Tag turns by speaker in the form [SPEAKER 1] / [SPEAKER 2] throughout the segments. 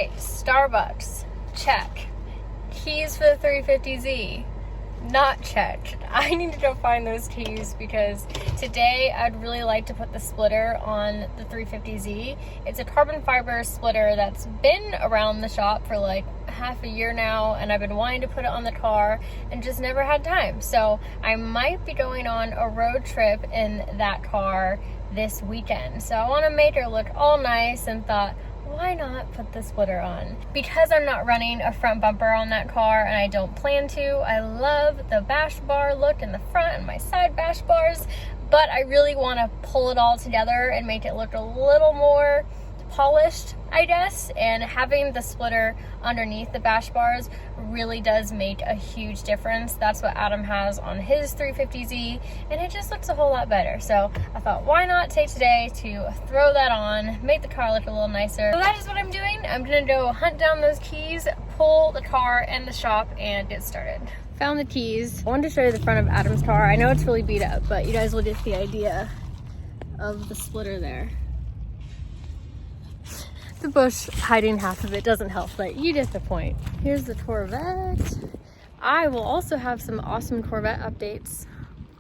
[SPEAKER 1] Okay, Starbucks, check. Keys for the 350Z, not checked. I need to go find those keys because today I'd really like to put the splitter on the 350Z. It's a carbon fiber splitter that's been around the shop for like half a year now, and I've been wanting to put it on the car and just never had time. So I might be going on a road trip in that car this weekend. So I want to make her look all nice and thought, why not put the splitter on? Because I'm not running a front bumper on that car, and I don't plan to. I love the bash bar look in the front and my side bash bars, but I really want to pull it all together and make it look a little more polished, I guess, and having the splitter underneath the bash bars really does make a huge difference. That's what Adam has on his 350Z, and it just looks a whole lot better. So I thought, why not take today to throw that on, make the car look a little nicer. So that is what I'm doing. I'm gonna go hunt down those keys, pull the car in the shop, and get started. Found the keys. I wanted to show you the front of Adam's car. I know it's really beat up, but you guys will get the idea of the splitter there. The bush hiding half of it doesn't help, but you get the point. Here's the Corvette. I will also have some awesome Corvette updates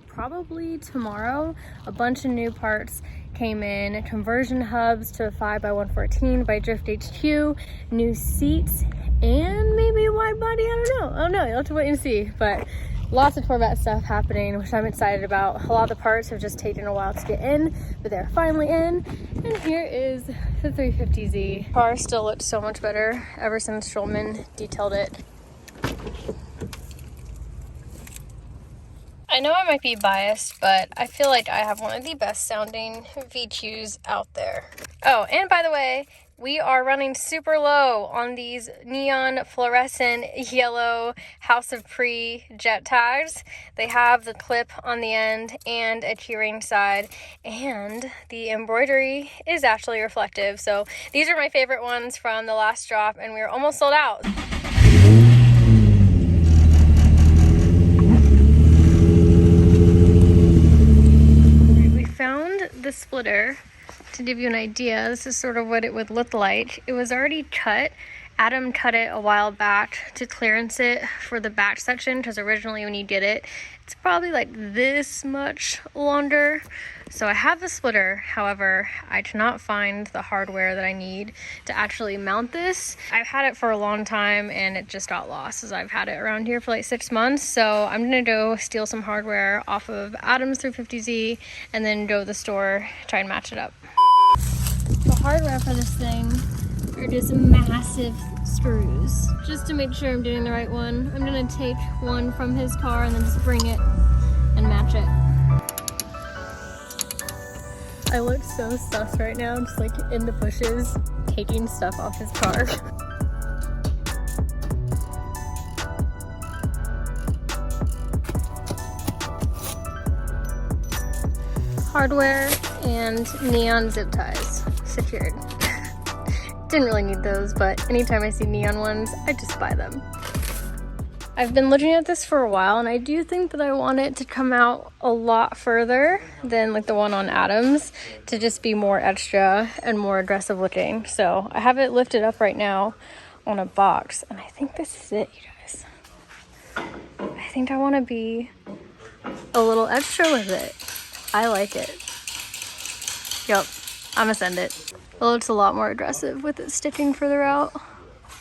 [SPEAKER 1] probably tomorrow. A bunch of new parts came in, conversion hubs to a 5x114 by Drift HQ, new seats, and maybe a wide body. I don't know, you'll have to wait and see, but lots of Corvette stuff happening, which I'm excited about. A lot of the parts have just taken a while to get in, but they're finally in. And here is the 350Z. Car still looks so much better ever since Schulman detailed it. I know I might be biased, but I feel like I have one of the best sounding VQs out there. Oh, and by the way, we are running super low on these neon fluorescent yellow House of Pre jet tags. They have the clip on the end and a keyring side, and the embroidery is actually reflective. So these are my favorite ones from the last drop, and we were almost sold out. We found the splitter. To give you an idea, this is sort of what it would look like. It was already cut. Adam cut it a while back to clearance it for the back section, because originally when you did it, it's probably like this much longer. So I have the splitter, however, I cannot find the hardware that I need to actually mount this. I've had it for a long time and it just got lost, as I've had it around here for like 6 months. So I'm gonna go steal some hardware off of Adam's 350Z and then go to the store, try and match it up. The hardware for this thing are just massive screws. Just to make sure I'm doing the right one, I'm gonna take one from his car and then just bring it and match it. I look so sus right now, just like in the bushes, taking stuff off his car. Hardware and neon zip ties secured. Didn't really need those, but anytime I see neon ones, I just buy them. I've been looking at this for a while, and I do think that I want it to come out a lot further than like the one on Adam's, to just be more extra and more aggressive looking. So I have it lifted up right now on a box, and I think this is it, you guys. I think I want to be a little extra with it. I like it. Yep, I'm gonna send it. It looks a lot more aggressive with it sticking further out.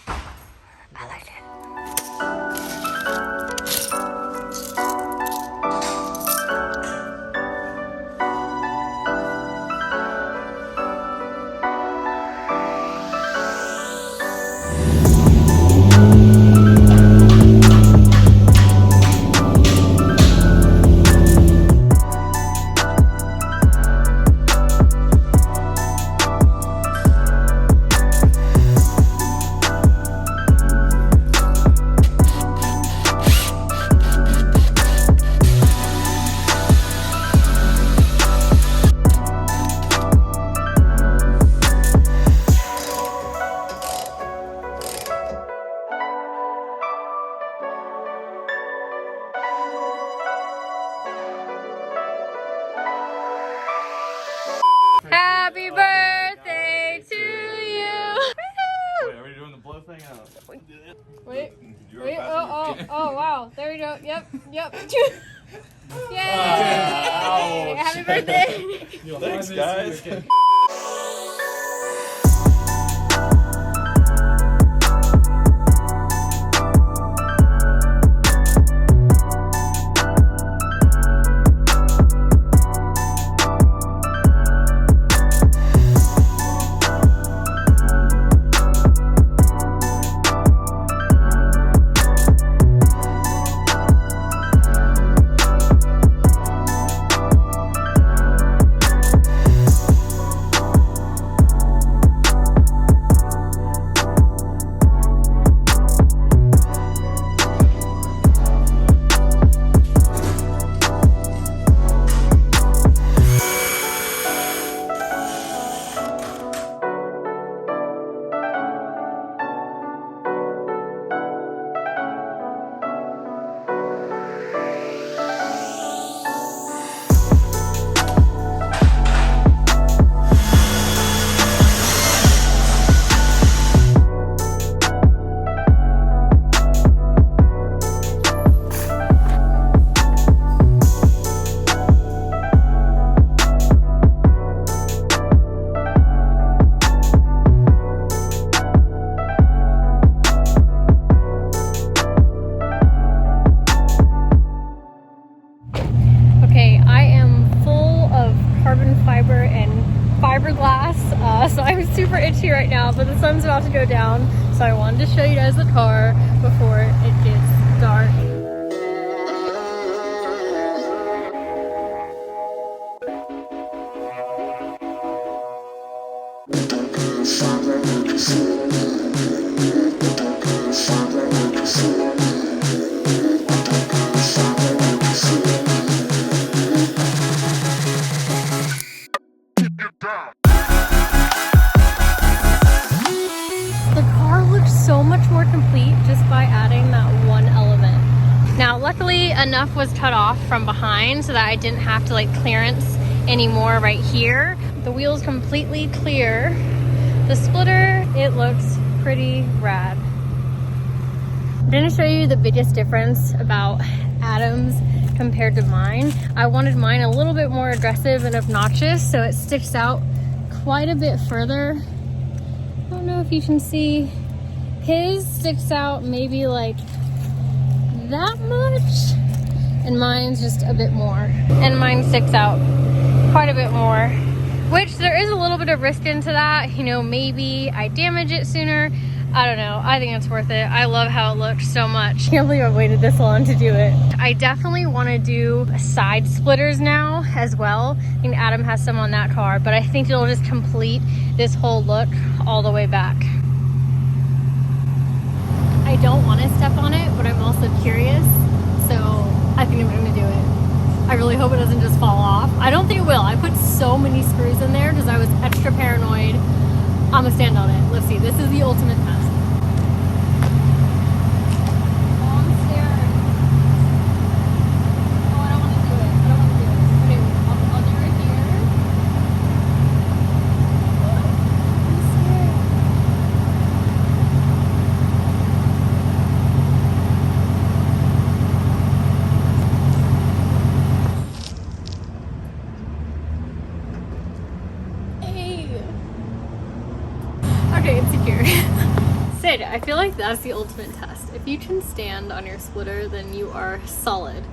[SPEAKER 1] I like it.
[SPEAKER 2] coming out.
[SPEAKER 1] Wait.
[SPEAKER 2] You're
[SPEAKER 1] Wait.
[SPEAKER 2] faster.
[SPEAKER 1] Oh, wow. There we go. Yep. Yay!
[SPEAKER 2] Ouch.
[SPEAKER 1] Happy birthday!
[SPEAKER 2] Thanks, guys.
[SPEAKER 1] Okay, I am full of carbon fiber and fiberglass, so I'm super itchy right now, but the sun's about to go down, so I wanted to show you guys the car before it gets dark. The car looks so much more complete just by adding that one element. Now, luckily enough was cut off from behind so that I didn't have to like clearance anymore right here. The wheel's completely clear. The splitter, it looks pretty rad. I'm gonna show you the biggest difference about Adam's compared to mine. I wanted mine a little bit more aggressive and obnoxious, so it sticks out quite a bit further. I don't know if you can see. His sticks out maybe like that much, and mine's just a bit more. And mine sticks out quite a bit more, which there is a little bit of risk into that. You know, maybe I damage it sooner. I don't know. I think it's worth it. I love how it looks so much. Can't believe I waited this long to do it. I definitely want to do side splitters now as well. I think Adam has some on that car, but I think it'll just complete this whole look all the way back. I don't want to step on it, but I'm also curious, so I think I'm going to do it. I really hope it doesn't just fall off. I don't think it will. I put so many screws in there because I was extra paranoid. I'm gonna stand on it. Let's see. This is the ultimate test. Oh, I'm scared. Oh, I don't want to do it. I don't want to do it. Okay, I'll do it here. I'm scared. Okay, it's secure. Sid, I feel like that's the ultimate test. If you can stand on your splitter, then you are solid.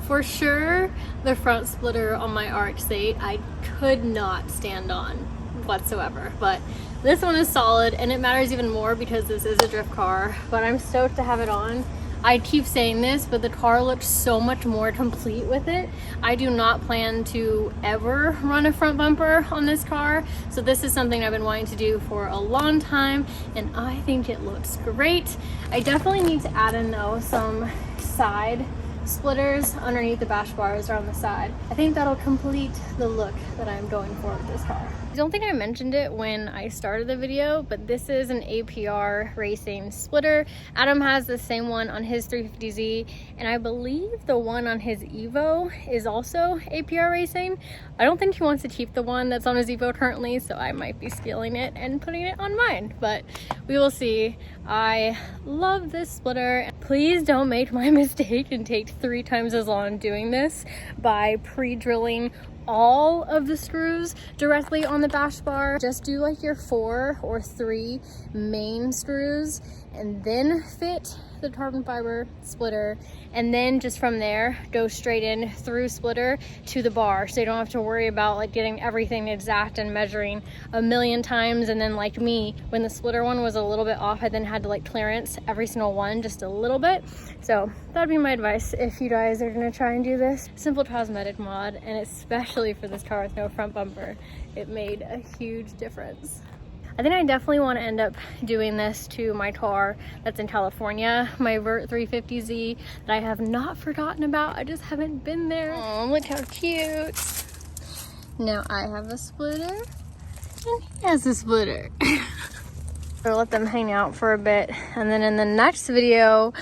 [SPEAKER 1] For sure, the front splitter on my RX-8, I could not stand on whatsoever. But this one is solid, and it matters even more because this is a drift car. But I'm stoked to have it on. I keep saying this, but the car looks so much more complete with it. I do not plan to ever run a front bumper on this car, so this is something I've been wanting to do for a long time, and I think it looks great. I definitely need to add in though some side splitters underneath the bash bars or on the side. I think that'll complete the look that I'm going for with this car. I don't think I mentioned it when I started the video, but this is an APR Racing splitter. Adam has the same one on his 350Z, and I believe the one on his Evo is also APR Racing. I don't think he wants to keep the one that's on his Evo currently, so I might be stealing it and putting it on mine, but we will see. I love this splitter. Please don't make my mistake and take 3 times as long doing this by pre-drilling all of the screws directly on the bash bar. Just do like your 4 or 3 main screws and then fit the carbon fiber splitter, and then just from there go straight in through splitter to the bar, so you don't have to worry about like getting everything exact and measuring a million times. And then like me, when the splitter one was a little bit off, I then had to like clearance every single one just a little bit. So that'd be my advice if you guys are gonna try and do this simple cosmetic mod, and especially for this car with no front bumper, it made a huge difference. I think I definitely want to end up doing this to my car that's in California, my Vert 350Z that I have not forgotten about. I just haven't been there. Oh, look how cute. Now I have a splitter and he has a splitter. I'll let them hang out for a bit, and then in the next video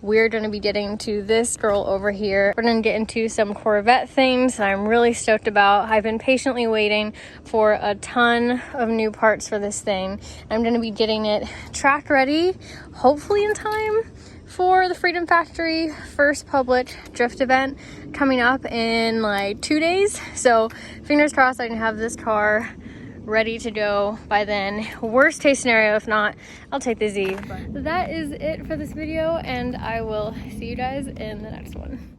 [SPEAKER 1] we're going to be getting to this girl over here. We're going to get into some Corvette things that I'm really stoked about. I've been patiently waiting for a ton of new parts for this thing. I'm going to be getting it track ready, hopefully in time for the Freedom Factory first public drift event coming up in like 2 days. So fingers crossed I can have this car ready to go by then. Worst case scenario, if not, I'll take the Z. But that is it for this video, and I will see you guys in the next one.